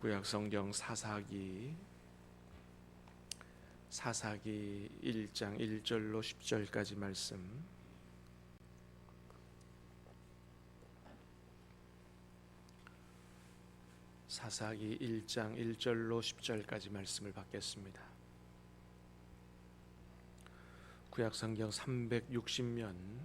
구약성경 사사기 1장 1절로 10절까지 말씀. 사사기 1장 1절로 10절까지 말씀을 받겠습니다. 구약성경 360면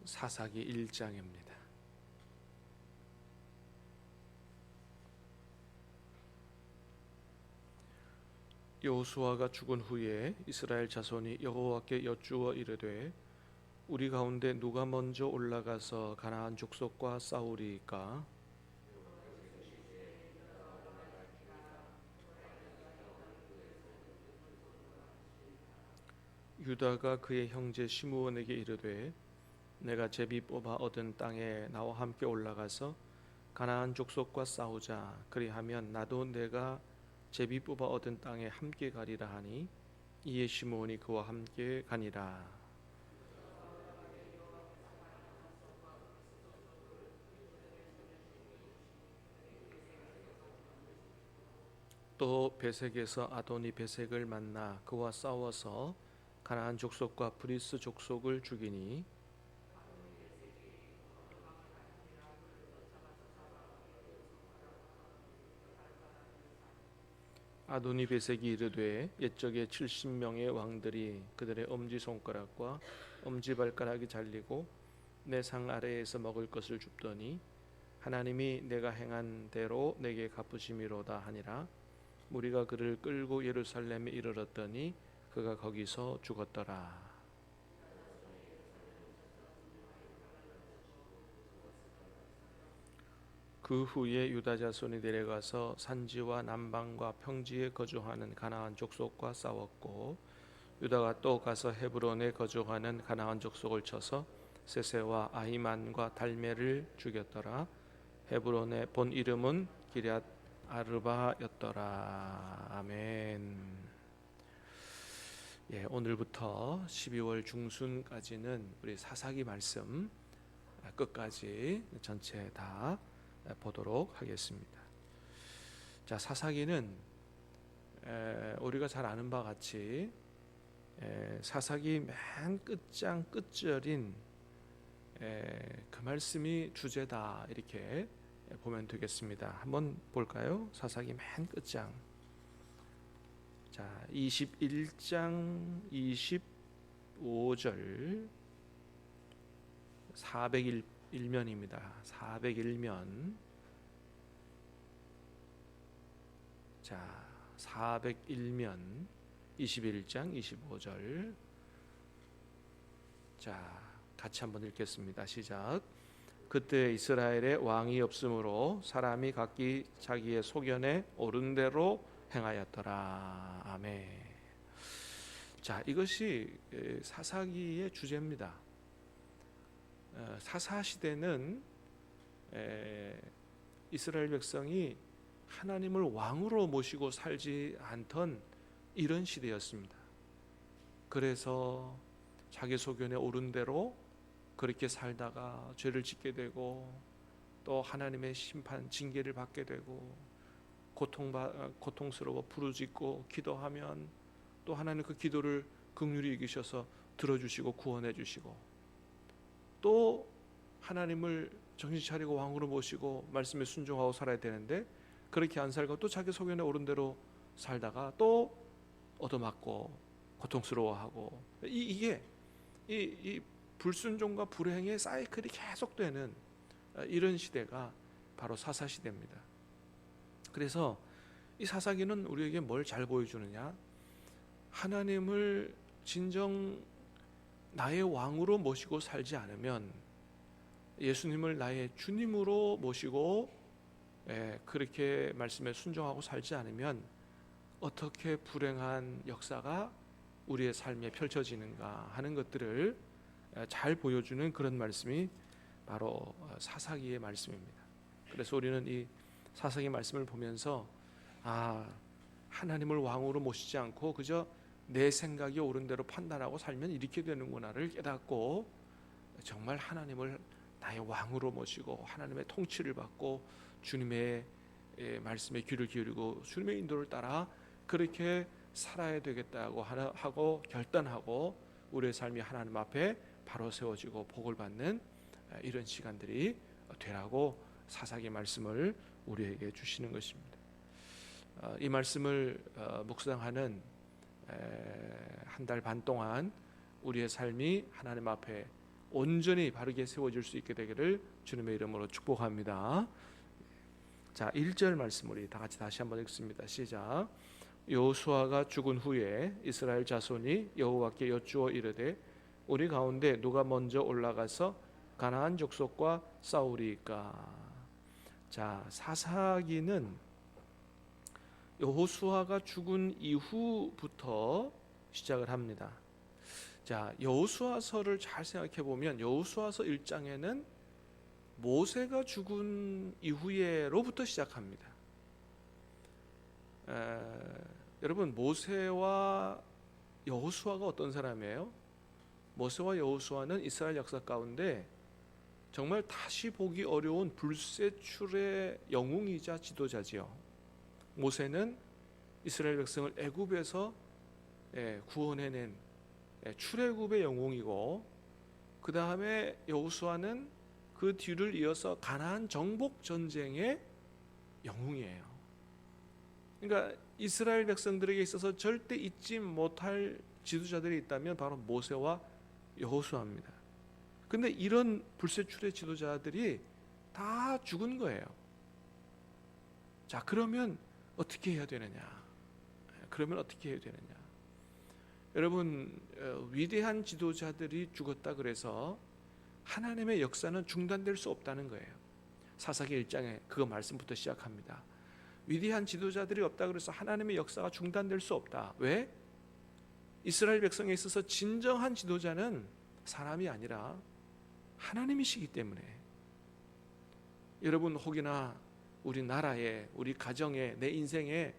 사사기 1장입니다. 여호수아가 죽은 후에 이스라엘 자손이 여호와께 여쭈어 이르되 우리 가운데 누가 먼저 올라가서 가나안 족속과 싸우리이까? 유다가 그의 형제 시므온에게 이르되 내가 제비 뽑아 얻은 땅에 나와 함께 올라가서 가나안 족속과 싸우자. 그리하면 나도 내가 제비 뽑아 얻은 땅에 함께 가리라 하니 이에 시므온이 그와 함께 가니라. 또 베색에서 아도니 베색을 만나 그와 싸워서 가나안 족속과 브리스 족속을 죽이니 아도니 베색이 이르되 옛적에 70명의 왕들이 그들의 엄지손가락과 엄지발가락이 잘리고 내 상 아래에서 먹을 것을 줍더니 하나님이 내가 행한 대로 내게 갚으심이로다 하니라. 무리가 그를 끌고 예루살렘에 이르렀더니 그가 거기서 죽었더라. 그 후에 유다 자손이 내려가서 산지와 남방과 평지에 거주하는 가나안 족속과 싸웠고 유다가 또 가서 헤브론에 거주하는 가나안 족속을 쳐서 세세와 아히만과 달메를 죽였더라. 헤브론의 본 이름은 기럇 아르바였더라. 아멘. 오늘부터 12월 중순까지는 우리 사사기 말씀 끝까지 전체 다 보도록 하겠습니다. 자, 사사기는 우리가 잘 아는 바와 같이 사사기 맨 끝장 끝절인 그 말씀이 주제다 이렇게 보면 되겠습니다. 한번 볼까요? 사사기 맨 끝장. 자, 21장 25절 401면입니다. 401면. 자, 401면 21장 25절. 자, 같이 한번 읽겠습니다. 시작. 그때 이스라엘에 왕이 없으므로 사람이 각기 자기의 소견에 옳은 대로 행하였더라. 아멘. 자, 이것이 사사기의 주제입니다. 사사 시대는 이스라엘 백성이 하나님을 왕으로 모시고 살지 않던 이런 시대였습니다. 그래서 자기 소견에 옳은 대로 그렇게 살다가 죄를 짓게 되고 또 하나님의 심판 징계를 받게 되고 고통스러워 부르짖고 기도하면 또 하나님 그 기도를 긍휼히 여기셔서 들어주시고 구원해 주시고 또 하나님을 정신 차리고 왕으로 모시고 말씀에 순종하고 살아야 되는데 그렇게 안 살고 또 자기 소견에 옳은 대로 살다가 또 얻어맞고 고통스러워하고 이게 이 불순종과 불행의 사이클이 계속되는 이런 시대가 바로 사사시대입니다. 그래서 이 사사기는 우리에게 뭘 잘 보여주느냐? 하나님을 진정 나의 왕으로 모시고 살지 않으면, 예수님을 나의 주님으로 모시고 그렇게 말씀에 순종하고 살지 않으면 어떻게 불행한 역사가 우리의 삶에 펼쳐지는가 하는 것들을 잘 보여주는 그런 말씀이 바로 사사기의 말씀입니다. 그래서 우리는 이 사사기 말씀을 보면서 하나님을 왕으로 모시지 않고 그저 내 생각이 옳은 대로 판단하고 살면 이렇게 되는구나를 깨닫고 정말 하나님을 나의 왕으로 모시고 하나님의 통치를 받고 주님의 말씀에 귀를 기울이고 주님의 인도를 따라 그렇게 살아야 되겠다고 하고 결단하고 우리의 삶이 하나님 앞에 바로 세워지고 복을 받는 이런 시간들이 되라고 사사기 말씀을 우리에게 주시는 것입니다. 이 말씀을 묵상하는 한 달 반 동안 우리의 삶이 하나님 앞에 온전히 바르게 세워질 수 있게 되기를 주님의 이름으로 축복합니다. 자, 1절 말씀 우리 다 같이 다시 한번 읽습니다. 시작. 여호수아가 죽은 후에 이스라엘 자손이 여호와께 여쭈어 이르되 우리 가운데 누가 먼저 올라가서 가나안 족속과 싸우리이까. 자, 사사기는 여호수아가 죽은 이후부터 시작을 합니다. 자, 여호수아서를 잘 생각해 보면 여호수아서 1장에는 모세가 죽은 이후에로부터 시작합니다. 여러분, 모세와 여호수아가 어떤 사람이에요? 모세와 여호수아는 이스라엘 역사 가운데 정말 다시 보기 어려운 불세출의 영웅이자 지도자지요. 모세는 이스라엘 백성을 애굽에서 구원해낸 출애굽의 영웅이고, 그 다음에 여호수아는 그 뒤를 이어서 가나안 정복 전쟁의 영웅이에요. 그러니까 이스라엘 백성들에게 있어서 절대 잊지 못할 지도자들이 있다면 바로 모세와 여호수아입니다. 근데 이런 불세출의 지도자들이 다 죽은 거예요. 자, 그러면 어떻게 해야 되느냐? 그러면 어떻게 해야 되느냐? 여러분, 위대한 지도자들이 죽었다 그래서 하나님의 역사는 중단될 수 없다는 거예요. 사사기 1장에 그 말씀부터 시작합니다. 위대한 지도자들이 없다 그래서 하나님의 역사가 중단될 수 없다. 왜? 이스라엘 백성에 있어서 진정한 지도자는 사람이 아니라 하나님이시기 때문에. 여러분, 혹이나 우리 나라에, 우리 가정에, 내 인생에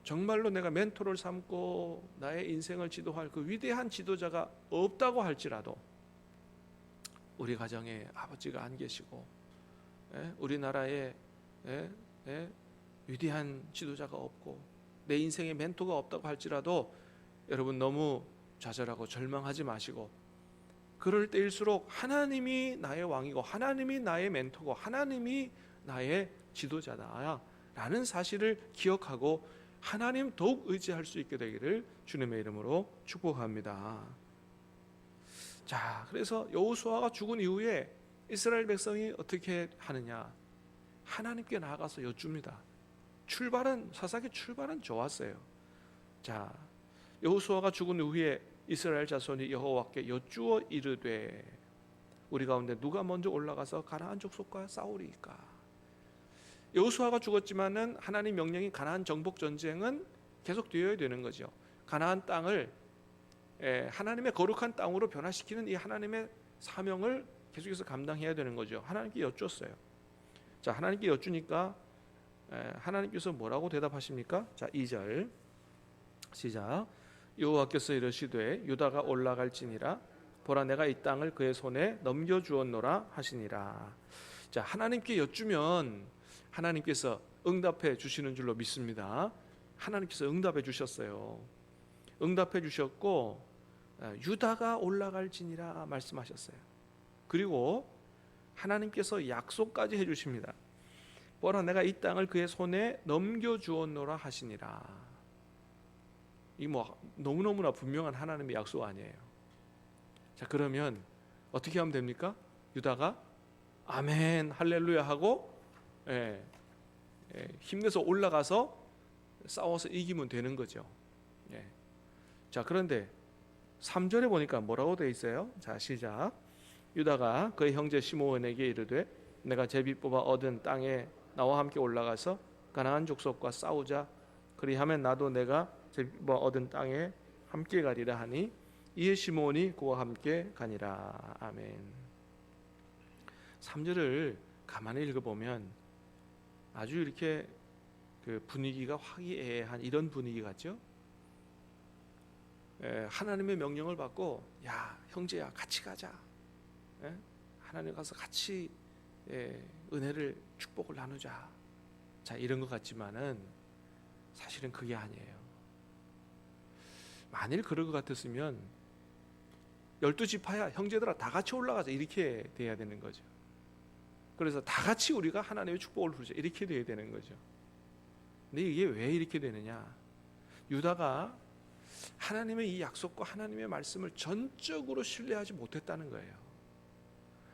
정말로 내가 멘토를 삼고 나의 인생을 지도할 그 위대한 지도자가 없다고 할지라도, 우리 가정에 아버지가 안 계시고 우리나라에 위대한 지도자가 없고 내 인생에 멘토가 없다고 할지라도 여러분, 너무 좌절하고 절망하지 마시고, 그럴 때일수록 하나님이 나의 왕이고 하나님이 나의 멘토고 하나님이 나의 지도자다 라는 사실을 기억하고 하나님 더욱 의지할 수 있게 되기를 주님의 이름으로 축복합니다. 자, 그래서 여호수아가 죽은 이후에 이스라엘 백성이 어떻게 하느냐? 하나님께 나아가서 여쭙니다. 사사기 출발은 좋았어요. 자, 여호수아가 죽은 이후에 이스라엘 자손이 여호와께 여쭈어 이르되 우리 가운데 누가 먼저 올라가서 가나안 족속과 싸우리이까. 여호수아가 죽었지만은 하나님 명령이 가나안 정복 전쟁은 계속 되어야 되는 거죠. 가나안 땅을 하나님의 거룩한 땅으로 변화시키는 이 하나님의 사명을 계속해서 감당해야 되는 거죠. 하나님께 여쭈었어요. 자, 하나님께 여쭈니까 하나님께서 뭐라고 대답하십니까? 자, 2절 시작. 여호와께서 이르시되 유다가 올라갈지니라 보라 내가 이 땅을 그의 손에 넘겨주었노라 하시니라. 자, 하나님께 여쭈면 하나님께서 응답해 주시는 줄로 믿습니다. 하나님께서 응답해 주셨어요. 응답해 주셨고 유다가 올라갈지니라 말씀하셨어요. 그리고 하나님께서 약속까지 해 주십니다. 보라 내가 이 땅을 그의 손에 넘겨주었노라 하시니라. 이 너무너무나 분명한 하나님의 약속 아니에요. 자, 그러면 어떻게 하면 됩니까? 유다가 아멘 할렐루야 하고 힘내서 올라가서 싸워서 이기면 되는 거죠. 자, 그런데 3절에 보니까 뭐라고 되어 있어요? 자, 시작. 유다가 그의 형제 시므온에게 이르되 내가 제비 뽑아 얻은 땅에 나와 함께 올라가서 가나안 족속과 싸우자. 그리하면 나도 내가 제비 뽑아 얻은 땅에 함께 가리라 하니 이에 시므온이 그와 함께 가니라. 아멘. 3절을 가만히 읽어보면 아주 이렇게 그 분위기가 화기애애한 이런 분위기 같죠? 하나님의 명령을 받고 야 형제야 같이 가자. 예? 하나님 가서 같이 은혜를 축복을 나누자. 자, 이런 것 같지만은 사실은 그게 아니에요. 만일 그럴 것 같았으면 12지파야 형제들아 다 같이 올라가자 이렇게 돼야 되는 거죠. 그래서 다 같이 우리가 하나님의 축복을 부르자 이렇게 돼야 되는 거죠. 근데 이게 왜 이렇게 되느냐? 유다가 하나님의 이 약속과 하나님의 말씀을 전적으로 신뢰하지 못했다는 거예요.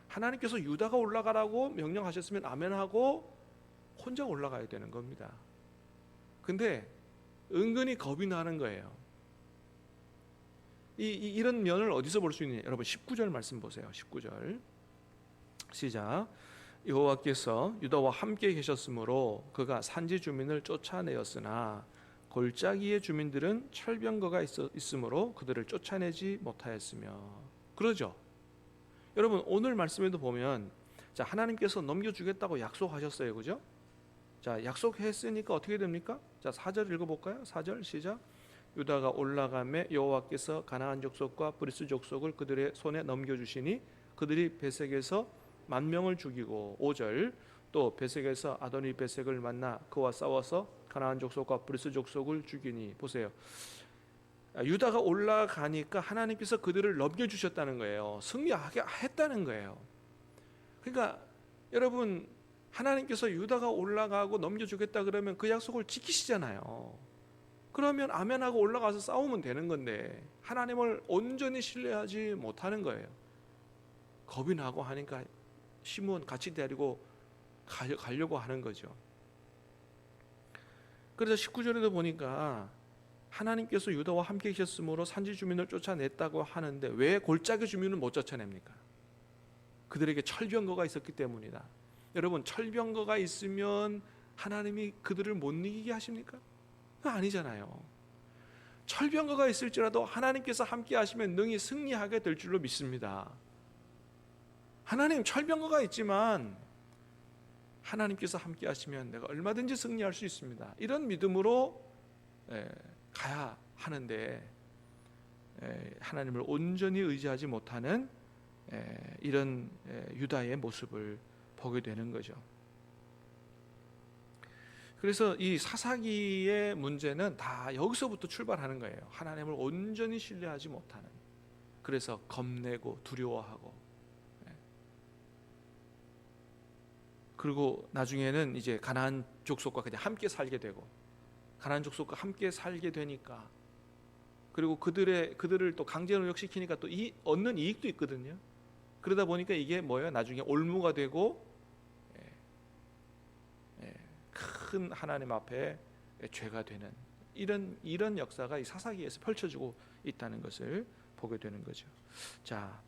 하나님께서 유다가 올라가라고 명령하셨으면 아멘하고 혼자 올라가야 되는 겁니다. 근데 은근히 겁이 나는 거예요. 이런 면을 어디서 볼 수 있느냐? 여러분 19절 말씀 보세요. 19절 시작. 여호와께서 유다와 함께 계셨으므로 그가 산지 주민을 쫓아내었으나 골짜기의 주민들은 철병거가 있으므로 그들을 쫓아내지 못하였으며. 그러죠. 여러분 오늘 말씀에도 보면 자, 하나님께서 넘겨주겠다고 약속하셨어요. 그죠? 자, 약속했으니까 어떻게 됩니까? 자, 4절 읽어볼까요? 4절 시작. 유다가 올라가매 여호와께서 가나안 족속과 브리스 족속을 그들의 손에 넘겨주시니 그들이 베색에서 10,000명을 죽이고. 5절 또 베색에서 아도니 베색을 만나 그와 싸워서 가나안 족속과 브리스 족속을 죽이니. 보세요. 유다가 올라가니까 하나님께서 그들을 넘겨주셨다는 거예요. 승리하게 했다는 거예요. 그러니까 여러분 하나님께서 유다가 올라가고 넘겨주겠다 그러면 그 약속을 지키시잖아요. 그러면 아멘하고 올라가서 싸우면 되는 건데 하나님을 온전히 신뢰하지 못하는 거예요. 겁이 나고 하니까 시므온 같이 데리고 가려고 하는 거죠. 그래서 19절에도 보니까 하나님께서 유다와 함께 계셨으므로 산지 주민을 쫓아냈다고 하는데 왜 골짜기 주민을 못 쫓아냅니까? 그들에게 철병거가 있었기 때문이다. 여러분 철병거가 있으면 하나님이 그들을 못 이기게 하십니까? 아니잖아요. 철병거가 있을지라도 하나님께서 함께 하시면 능히 승리하게 될 줄로 믿습니다. 하나님 철병거가 있지만 하나님께서 함께 하시면 내가 얼마든지 승리할 수 있습니다. 이런 믿음으로 가야 하는데 하나님을 온전히 의지하지 못하는 이런 유다의 모습을 보게 되는 거죠. 그래서 이 사사기의 문제는 다 여기서부터 출발하는 거예요. 하나님을 온전히 신뢰하지 못하는. 그래서 겁내고 두려워하고. 그리고 나중에는 이제 가나안 족속과 그냥 함께 살게 되고, 가나안 족속과 함께 살게 되니까, 그리고 그들을 또 강제 노역시키니까 또 얻는 이익도 있거든요. 그러다 보니까 이게 뭐예요? 나중에 올무가 되고 큰 하나님 앞에 죄가 되는 이런 역사가 이 사사기에서 펼쳐지고 있다는 것을 보게 되는 거죠. 자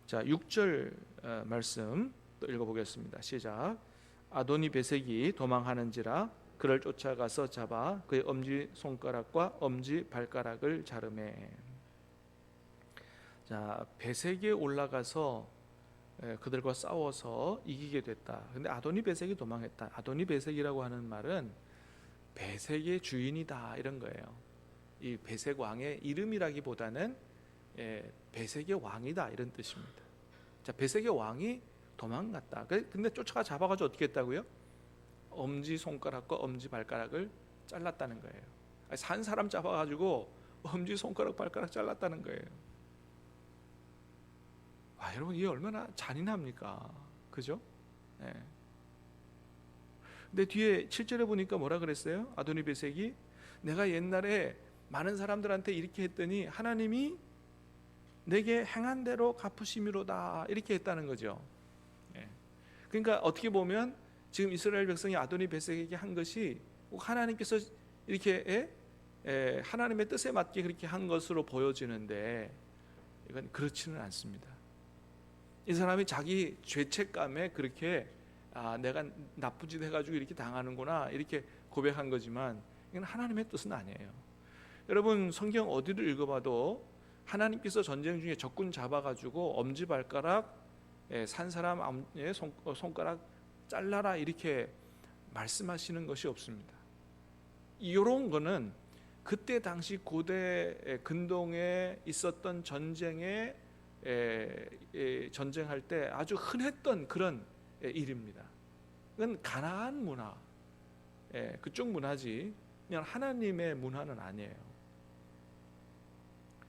6절 말씀 또 읽어보겠습니다. 시작. 아도니 베색이 도망하는지라 그를 쫓아가서 잡아 그의 엄지 손가락과 엄지 발가락을 자르매. 자, 베색에 올라가서 그들과 싸워서 이기게 됐다. 근데 아도니 베색이 도망했다. 아도니 베색이라고 하는 말은 베색의 주인이다 이런 거예요. 이 베색 왕의 이름이라기보다는 베색의 왕이다 이런 뜻입니다. 자, 베색의 왕이 도망갔다. 근데 쫓아가 잡아가지고 어떻게 했다고요? 엄지 손가락과 엄지 발가락을 잘랐다는 거예요. 산 사람 잡아가지고 엄지 손가락 발가락 잘랐다는 거예요. 여러분 이게 얼마나 잔인합니까? 그죠? 근데 뒤에 7절에 보니까 뭐라 그랬어요? 아도니 베색이 내가 옛날에 많은 사람들한테 이렇게 했더니 하나님이 내게 행한 대로 갚으심이로다 이렇게 했다는 거죠. 그러니까 어떻게 보면 지금 이스라엘 백성이 아도니 베색에게 한 것이 하나님께서 이렇게 하나님의 뜻에 맞게 그렇게 한 것으로 보여지는데 이건 그렇지는 않습니다. 이 사람이 자기 죄책감에 그렇게 내가 나쁜 짓 해가지고 이렇게 당하는구나 이렇게 고백한 거지만 이건 하나님의 뜻은 아니에요. 여러분 성경 어디를 읽어봐도 하나님께서 전쟁 중에 적군 잡아가지고 엄지발가락 산 사람의 손가락 잘라라 이렇게 말씀하시는 것이 없습니다. 이런 거는 그때 당시 고대 근동에 있었던 전쟁의 전쟁할 때 아주 흔했던 그런 일입니다. 이건 가나안 문화, 그쪽 문화지 그냥 하나님의 문화는 아니에요.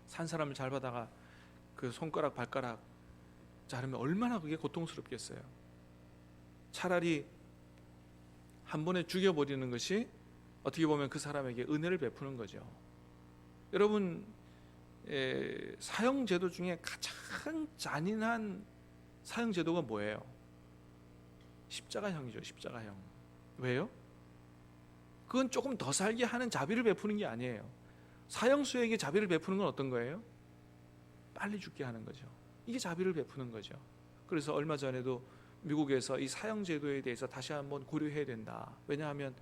산 사람을 잘 받아가 그 손가락 발가락 자르면 얼마나 그게 고통스럽겠어요. 차라리 한 번에 죽여버리는 것이 어떻게 보면 그 사람에게 은혜를 베푸는 거죠. 여러분, 사형제도 중에 가장 잔인한 사형제도가 뭐예요? 십자가형이죠. 십자가형. 왜요? 그건 조금 더 살게 하는 자비를 베푸는 게 아니에요. 사형수에게 자비를 베푸는 건 어떤 거예요? 빨리 죽게 하는 거죠. 이게 자비를 베푸는 거죠. 그래서 얼마 전에도 미국에서 이 사형제도에 대해서 다시 한번 고려해야 된다. 왜냐하면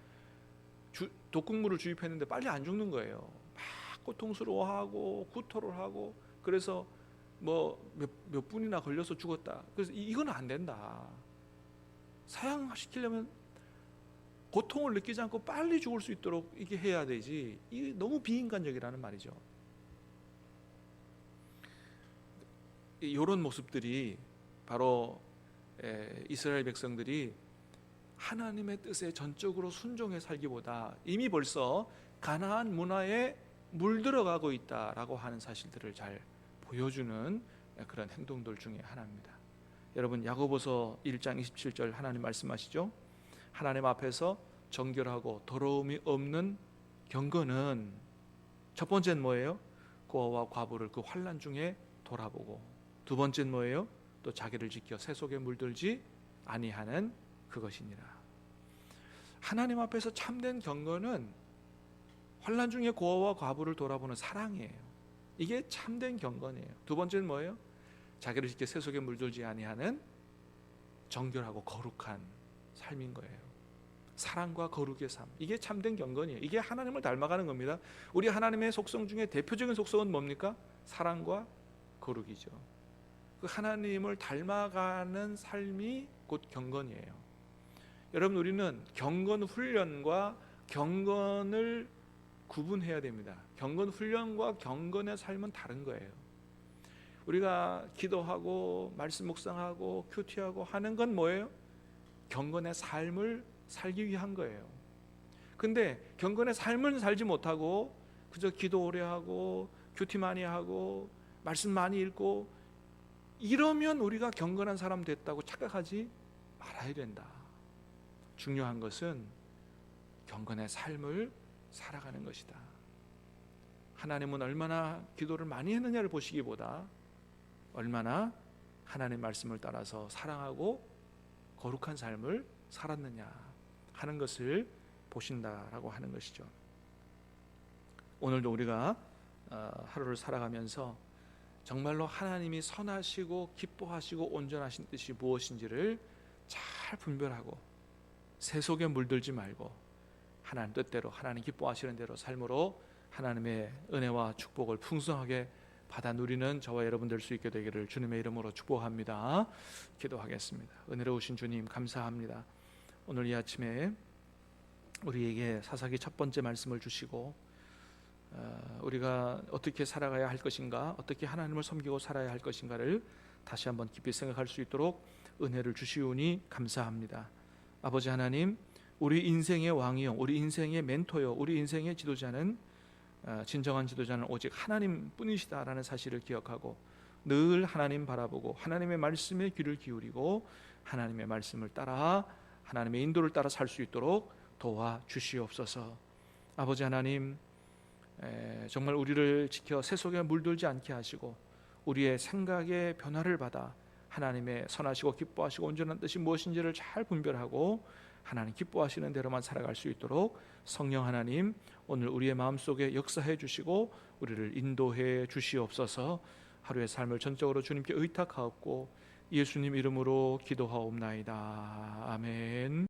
독극물을 주입했는데 빨리 안 죽는 거예요. 막 고통스러워하고 구토를 하고, 그래서 뭐 몇 분이나 걸려서 죽었다. 그래서 이건 안 된다. 사형시키려면 고통을 느끼지 않고 빨리 죽을 수 있도록 이게 해야 되지. 이게 너무 비인간적이라는 말이죠. 이런 모습들이 바로 이스라엘 백성들이 하나님의 뜻에 전적으로 순종해 살기보다 이미 벌써 가나안 문화에 물들어가고 있다라고 하는 사실들을 잘 보여주는 그런 행동들 중에 하나입니다. 여러분, 야고보서 1장 27절 하나님 말씀하시죠. 하나님 앞에서 정결하고 더러움이 없는 경건은 첫 번째는 뭐예요? 고아와 과부를 그 환난 중에 돌아보고, 두 번째는 뭐예요? 또 자기를 지켜 새 속에 물들지 아니하는 그것이니라. 하나님 앞에서 참된 경건은 환난 중에 고아와 과부를 돌아보는 사랑이에요. 이게 참된 경건이에요. 두 번째는 뭐예요? 자기를 지켜 새 속에 물들지 아니하는 정결하고 거룩한 삶인 거예요. 사랑과 거룩의 삶, 이게 참된 경건이에요. 이게 하나님을 닮아가는 겁니다. 우리 하나님의 속성 중에 대표적인 속성은 뭡니까? 사랑과 거룩이죠. 그 하나님을 닮아가는 삶이 곧 경건이에요. 여러분, 우리는 경건 훈련과 경건을 구분해야 됩니다. 경건 훈련과 경건의 삶은 다른 거예요. 우리가 기도하고 말씀 묵상하고 큐티하고 하는 건 뭐예요? 경건의 삶을 살기 위한 거예요. 근데 경건의 삶을 살지 못하고 그저 기도 오래 하고 큐티 많이 하고 말씀 많이 읽고 이러면 우리가 경건한 사람 됐다고 착각하지 말아야 된다. 중요한 것은 경건의 삶을 살아가는 것이다. 하나님은 얼마나 기도를 많이 했느냐를 보시기보다 얼마나 하나님의 말씀을 따라서 사랑하고 거룩한 삶을 살았느냐 하는 것을 보신다라고 하는 것이죠. 오늘도 우리가 하루를 살아가면서 정말로 하나님이 선하시고 기뻐하시고 온전하신 뜻이 무엇인지를 잘 분별하고 새 속에 물들지 말고 하나님 뜻대로, 하나님 기뻐하시는 대로 삶으로 하나님의 은혜와 축복을 풍성하게 받아 누리는 저와 여러분 될 수 있게 되기를 주님의 이름으로 축복합니다. 기도하겠습니다. 은혜로우신 주님, 감사합니다. 오늘 이 아침에 우리에게 사사기 첫 번째 말씀을 주시고 우리가 어떻게 살아가야 할 것인가, 어떻게 하나님을 섬기고 살아야 할 것인가를 다시 한번 깊이 생각할 수 있도록 은혜를 주시오니 감사합니다. 아버지 하나님, 우리 인생의 왕이요, 우리 인생의 멘토요, 우리 인생의 지도자는 진정한 지도자는 오직 하나님 뿐이시다라는 사실을 기억하고 늘 하나님 바라보고 하나님의 말씀에 귀를 기울이고 하나님의 말씀을 따라 하나님의 인도를 따라 살 수 있도록 도와주시옵소서. 아버지 하나님, 정말 우리를 지켜 새 속에 물들지 않게 하시고 우리의 생각의 변화를 받아 하나님의 선하시고 기뻐하시고 온전한 뜻이 무엇인지를 잘 분별하고 하나님 기뻐하시는 대로만 살아갈 수 있도록 성령 하나님, 오늘 우리의 마음속에 역사해 주시고 우리를 인도해 주시옵소서. 하루의 삶을 전적으로 주님께 의탁하옵고 예수님 이름으로 기도하옵나이다. 아멘.